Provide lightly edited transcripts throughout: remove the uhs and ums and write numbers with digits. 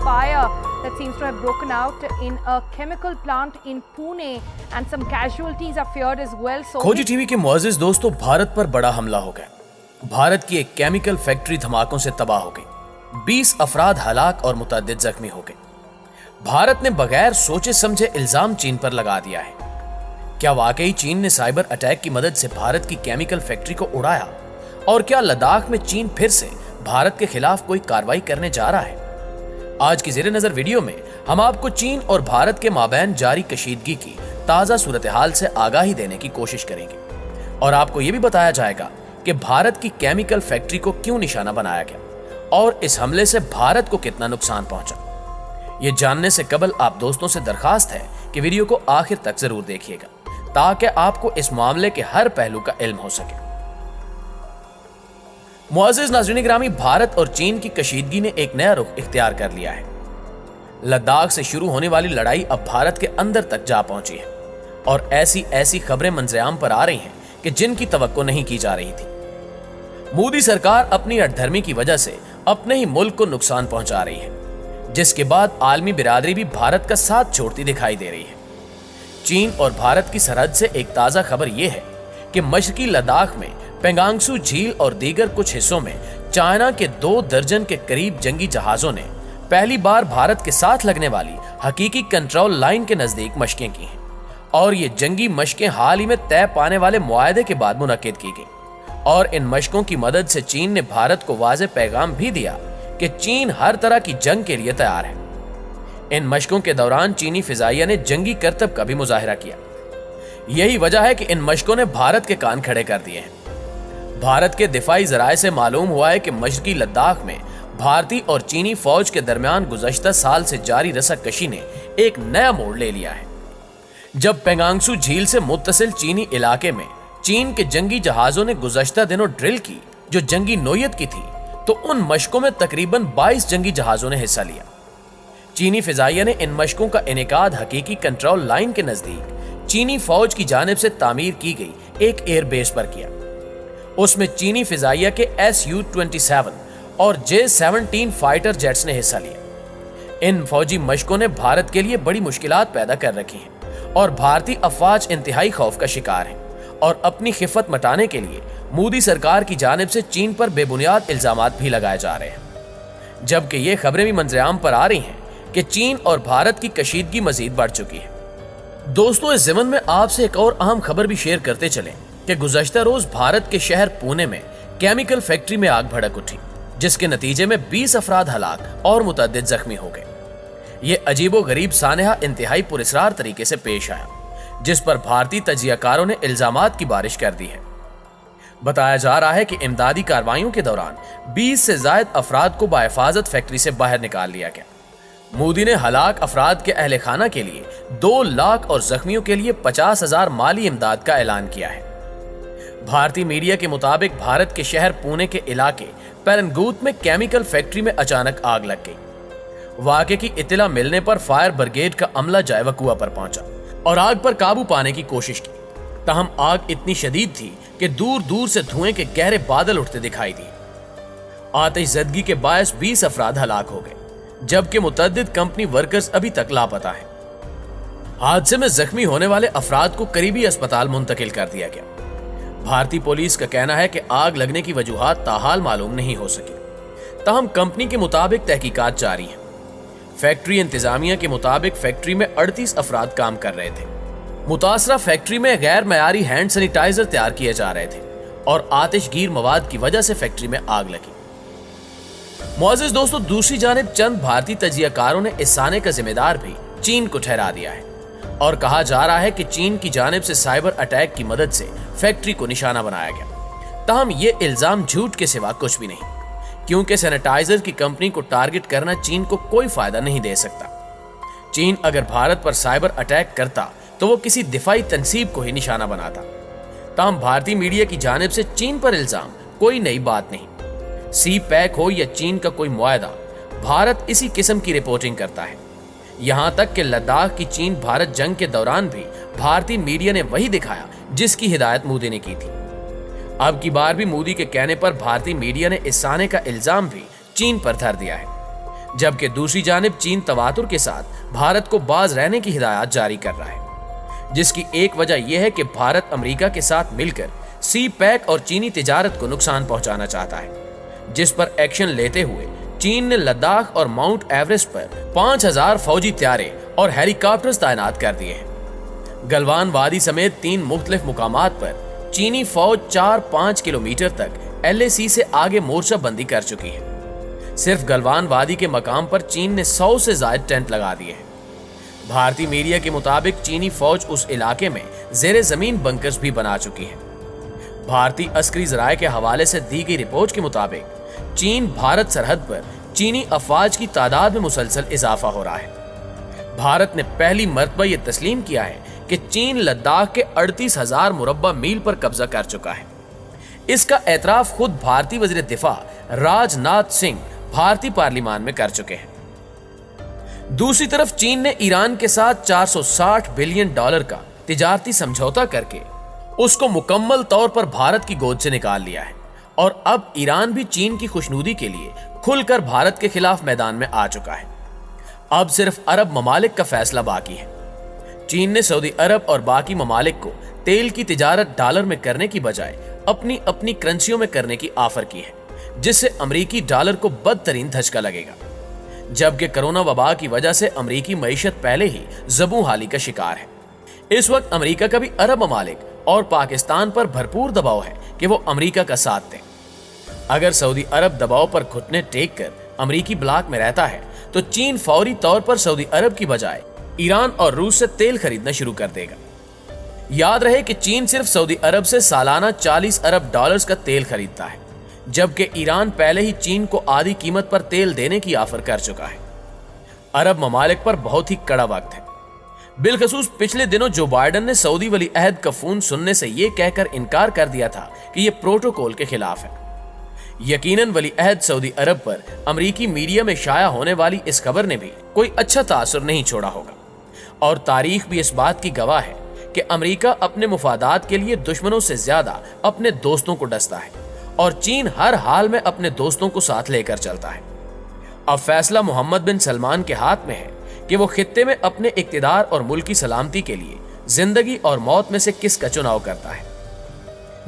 fire that seems to have broken out in a chemical plant in Pune and some casualties are feared as well. So खोजी TV के मुअज़्ज़िज़ दोस्तों, भारत पर बड़ा हमला हो गया। भारत की एक केमिकल फैक्ट्री धमाकों से तबाह हो गई। 20 अफराद हलाक और मुतअद्दिद जख्मी हो गए। भारत ने बगैर सोचे समझे इल्जाम चीन पर लगा दिया है। क्या वाकई चीन ने साइबर अटैक की मदद से भारत की केमिकल फैक्ट्री को उड़ाया? और क्या लद्दाख में चीन फिर से भारत के खिलाफ कोई कार्रवाई करने जा रहा है? आज की ज़ेरे नजर वीडियो में हम आपको चीन और भारत के माबैन जारी कशीदगी की ताज़ा सूरत हाल से आगाही देने की कोशिश करेंगे और आपको यह भी बताया जाएगा कि भारत की केमिकल फैक्ट्री को क्यों निशाना बनाया गया और इस हमले से भारत को कितना नुकसान पहुंचा। ये जानने से कबल आप दोस्तों से दरखास्त है कि वीडियो को आखिर तक जरूर देखिएगा ताकि आपको इस मामले के हर पहलू का इल्म हो सके। मुअज़्ज़िज़ नाज़रीन ग्रामी, भारत और चीन की कशीदगी ने एक नया रुख इख्तियार कर लिया है। लद्दाख से शुरू होने वाली लड़ाई अब भारत के अंदर तक जा पहुंची है और ऐसी खबरें मंजरेआम पर आ रही हैं कि जिनकी तवक्को नहीं की जा रही थी। मोदी सरकार अपनी अठधर्मी की वजह से अपने ही मुल्क को नुकसान पहुंचा रही है, जिसके बाद आलमी बिरादरी भी भारत का साथ छोड़ती दिखाई दे रही है। चीन और भारत की सरहद से एक ताज़ा खबर यह है कि मशरकी लद्दाख में पेंगांगसू झील और दीगर कुछ हिस्सों में चाइना के 2 दर्जन के करीब जंगी जहाजों ने पहली बार भारत के साथ लगने वाली हकीकी कंट्रोल लाइन के नजदीक मशकें की हैं और ये जंगी मशकें हाल ही में तय पाने वाले मुआहदे के बाद मुनक्किद की गई और इन मशकों की मदद से चीन ने भारत को वाज़ेह पैगाम भी दिया कि चीन हर तरह की जंग के लिए तैयार है। इन मशकों के दौरान चीनी फिजाइया ने जंगी करतब का भी मुजाहिरा किया। यही वजह है कि इन मशकों ने भारत के कान खड़े कर दिए हैं। भारत के दिफाई जराये से मालूम हुआ है कि मशरकी लद्दाख में भारतीय और चीनी फौज के दरमियान गुज़श्ता साल से जारी रस्साकशी ने एक नया मोड़ ले लिया है। जब पेंगांगसू झील से मुत्तसिल चीनी इलाके में चीन के जंगी जहाजों ने गुज़श्ता दिनों ड्रिल की जो जंगी नोयत की थी, तो उन मशकों में तकरीबन 22 जंगी जहाजों ने हिस्सा लिया। चीनी फिजाइया ने इन मशकों का इनेकाद हकीकी कंट्रोल लाइन के नजदीक चीनी फौज की जानिब से तामीर की गई एक एयरबेस पर किया। उसमें चीनी फिजाइया के Su-27 और J-17 फाइटर जेट्स ने हिस्सा लिया। इन फौजी मशकों ने भारत के लिए बड़ी मुश्किलात पैदा कर रखी हैं और भारतीय अफवाज इंतहाई खौफ का शिकार हैं और अपनी खिफत मटाने के लिए मोदी सरकार की जानिब से चीन पर बेबुनियाद इल्जामात भी लगाए जा रहे हैं, जबकि ये खबरें भी मंजरेआम पर आ रही हैं कि चीन और भारत की कशीदगी मजीद बढ़ चुकी है। दोस्तों, इस ज़मन में आपसे एक और अहम खबर भी शेयर करते चलें कि गुज़श्ता रोज भारत के शहर पुणे में केमिकल फैक्ट्री में आग भड़क उठी, जिसके नतीजे में 20 अफराद हलाक और मुतअद्दिद जख्मी हो गए। ये अजीबो गरीब सानहा इंतहाई पुरस्रार तरीके से पेश आया, जिस पर भारतीय तजियाकारों ने इल्जामात की बारिश कर दी है। बताया जा रहा है कि इमदादी कार्रवाइयों के दौरान 20 से ज़ायद अफराद को बाहिफाजत फैक्ट्री से बाहर निकाल लिया गया। मोदी ने हलाक अफराद के अहले खाना के लिए 2 लाख और जख्मियों के लिए 50,000 माली इमदाद का ऐलान किया है। भारतीय मीडिया के मुताबिक भारत के शहर पुणे के इलाके पेरनगूत में केमिकल फैक्ट्री में अचानक आग लग गई। वाक़े की इत्तला मिलने पर फायर ब्रिगेड का अमला जायवकुआ पर पहुंचा और आग पर काबू पाने की कोशिश की। तहम आग इतनी शदीद थी कि दूर दूर से धुएं के गहरे बादल उठते दिखाई दिए। आतिशज़दगी के बायस 20 अफराद हलाक हो गए, जबकि मुतअद्दिद कंपनी वर्कर्स अभी तक लापता हैं। हादसे में जख्मी होने वाले अफराद को करीबी अस्पताल मुंतकिल कर दिया गया। भारतीय पुलिस का कहना है कि आग लगने की वजूहात ताहाल मालूम नहीं हो सकी। ताहम कंपनी के मुताबिक तहकीकात जारी है। फैक्ट्री इंतजामिया के मुताबिक फैक्ट्री में 38 अफराद काम कर रहे थे। मुतासरा फैक्ट्री में गैर मयारी हैंड सैनिटाइजर तैयार किए जा रहे थे और आतिशगीर मवाद की वजह से फैक्ट्री में आग लगी। मुअज़्ज़िज़ दोस्तों, दूसरी जानिब चंद भारतीय तजियाकारों ने इस साने का जिम्मेदार भी चीन को ठहरा दिया है और कहा जा रहा है कि चीन की जानिब से साइबर अटैक की मदद से फैक्ट्री को निशाना बनाया गया। ताहम ये इल्जाम झूठ के सिवा कुछ भी नहीं, क्योंकि सैनिटाइजर की कंपनी को टारगेट करना चीन को कोई फायदा नहीं दे सकता। चीन अगर भारत पर साइबर अटैक करता तो वो किसी दिफाई तनसीब को ही निशाना बनाता। ताहम भारतीय मीडिया की जानिब से चीन पर इल्जाम कोई नई बात नहीं। सी पैक हो या चीन का कोई मुआहदा, भारत इसी किस्म की रिपोर्टिंग करता है। यहां तक कि लद्दाख की चीन भारत जंग के दौरान भी भारतीय मीडिया ने वही दिखाया जिसकी हिदायत मोदी ने की थी। अब की बार भी मोदी के कहने पर भारतीय मीडिया ने इस साने का इल्जाम भी चीन पर धर दिया है। जबकि दूसरी जानिब चीन तवातुर के साथ भारत को बाज रहने की हिदायत जारी कर रहा है, जिसकी एक वजह यह है कि भारत अमेरिका के साथ मिलकर सी पैक और चीनी तिजारत को नुकसान पहुंचाना चाहता है, जिस पर एक्शन लेते हुए चीन ने लद्दाख और माउंट एवरेस्ट पर 5000 फौजी त्यारे और हेलीकॉप्टर्स तैनात कर दिए हैं। गलवान वादी समेत 3 मुख्तलिफ मुकामात पर चीनी फौज 4-5 किलोमीटर तक LAC से आगे मोर्चा बंदी कर चुकी है। सिर्फ गलवान वादी के मकाम पर चीन ने 100 से ज्यादा टेंट लगा दिए हैं। भारतीय मीडिया के मुताबिक चीनी फौज उस इलाके में जेरे जमीन बंकर्स भी बना चुकी है। भारतीय अस्करी जराये के हवाले से दी गई रिपोर्ट के मुताबिक चीन भारत सरहद पर चीनी अफवाज की तादाद में मुसलसल इजाफा हो रहा है। भारत ने पहली मर्तबा यह तस्लीम किया है कि चीन लद्दाख के 38,000 मुरब्बा मील पर कब्जा कर चुका है। इसका एतराफ खुद भारतीय वज़ीर दिफा राजनाथ सिंह भारतीय पार्लियामान में कर चुके हैं। दूसरी तरफ चीन ने ईरान के साथ $460 बिलियन का तिजारती समझौता करके उसको मुकम्मल तौर पर भारत की गोद से निकाल लिया है और अब ईरान भी चीन की खुशनुदी के लिए खुलकर भारत के खिलाफ मैदान में आ चुका है। अब सिर्फ अरब ममालिक का फैसला बाकी है। चीन ने सऊदी अरब और बाकी ममालिक को तेल की तिजारत डॉलर में करने की बजाय अपनी अपनी करेंसियों में करने की ऑफर की है, जिससे अमरीकी डॉलर को बदतरीन धचका लगेगा। जबकि कोरोना वबा की वजह से अमरीकी मईशत पहले ही ज़बू हाली का शिकार है। इस वक्त अमरीका का भी अरब ममालिक और पाकिस्तान पर भरपूर दबाव है कि वो अमरीका का साथ दें। अगर सऊदी अरब दबाव पर घुटने टेक कर अमरीकी ब्लॉक में रहता है तो चीन फौरी तौर पर सऊदी अरब की बजाय ईरान और रूस से तेल खरीदना शुरू कर देगा। याद रहे कि चीन सिर्फ सऊदी अरब से सालाना $40 अरब का तेल खरीदता है, जबकि ईरान पहले ही चीन को आधी कीमत पर तेल देने की ऑफर कर चुका है। अरब ममालिक पर बहुत ही कड़ा वक्त है। बिलखसूस पिछले दिनों जो बाइडन ने सऊदी वली अहद का फोन सुनने से यह कहकर इनकार कर दिया था कि यह प्रोटोकॉल के खिलाफ है। यकीनन वली अहद सऊदी अरब पर अमरीकी मीडिया में शाया होने वाली इस खबर ने भी कोई अच्छा तासुर नहीं छोड़ा होगा और तारीख भी इस बात की गवाह है कि अमरीका अपने मुफादात के लिए दुश्मनों से ज्यादा अपने दोस्तों को डसता है और चीन हर हाल में अपने दोस्तों को साथ लेकर चलता है। अब फैसला मोहम्मद बिन सलमान के हाथ में है कि वो खित्ते में अपने इक्तिदार और मुल्क की सलामती के लिए जिंदगी और मौत में से किसका चुनाव करता है।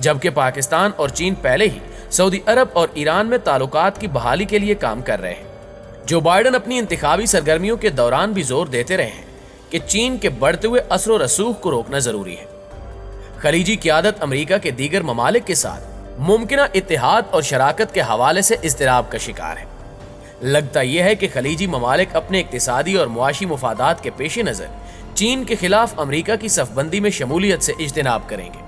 जबकि पाकिस्तान और चीन पहले ही सऊदी अरब और ईरान में ताल्लुकात की बहाली के लिए काम कर रहे हैं। जो बाइडन अपनी इंतखाबी सरगर्मियों के दौरान भी जोर देते रहे हैं कि चीन के बढ़ते हुए असर व रसूख को रोकना जरूरी है। खलीजी क़यादत अमरीका के दीगर ममालिक के साथ मुमकिना इत्तेहाद और शराकत के हवाले से इज़्तिराब का शिकार है। लगता यह है कि खलीजी ममालिक अपने इक्तिसादी और मुआशी मुफादात के पेश नज़र चीन के खिलाफ अमरीका की सफबंदी में शमूलियत से इज्तिनाब करेंगे।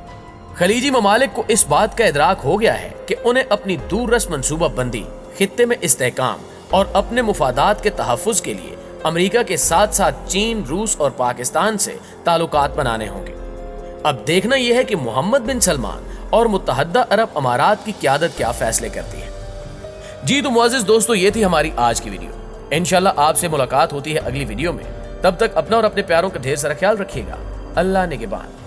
खलीजी ममालिक को इस बात का इदराक हो गया है कि उन्हें अपनी दूररस मनसूबा बंदी, खित्ते में इस्तेहकाम और अपने मुफादात के तहफ़्फ़ुज़ के लिए अमरीका के साथ साथ चीन, रूस और पाकिस्तान से ताल्लुकात बनाने होंगे। अब देखना यह है कि मोहम्मद बिन सलमान और मुत्तहदा अरब अमारात की क़यादत क्या फैसले करती है। जी तो मुअज़्ज़िज़ दोस्तों, ये थी हमारी आज की वीडियो। इंशाल्लाह आपसे मुलाकात होती है अगली वीडियो में। तब तक अपना और अपने प्यारों का ढेर सारा ख्याल रखिएगा। अल्लाह ने के बाद।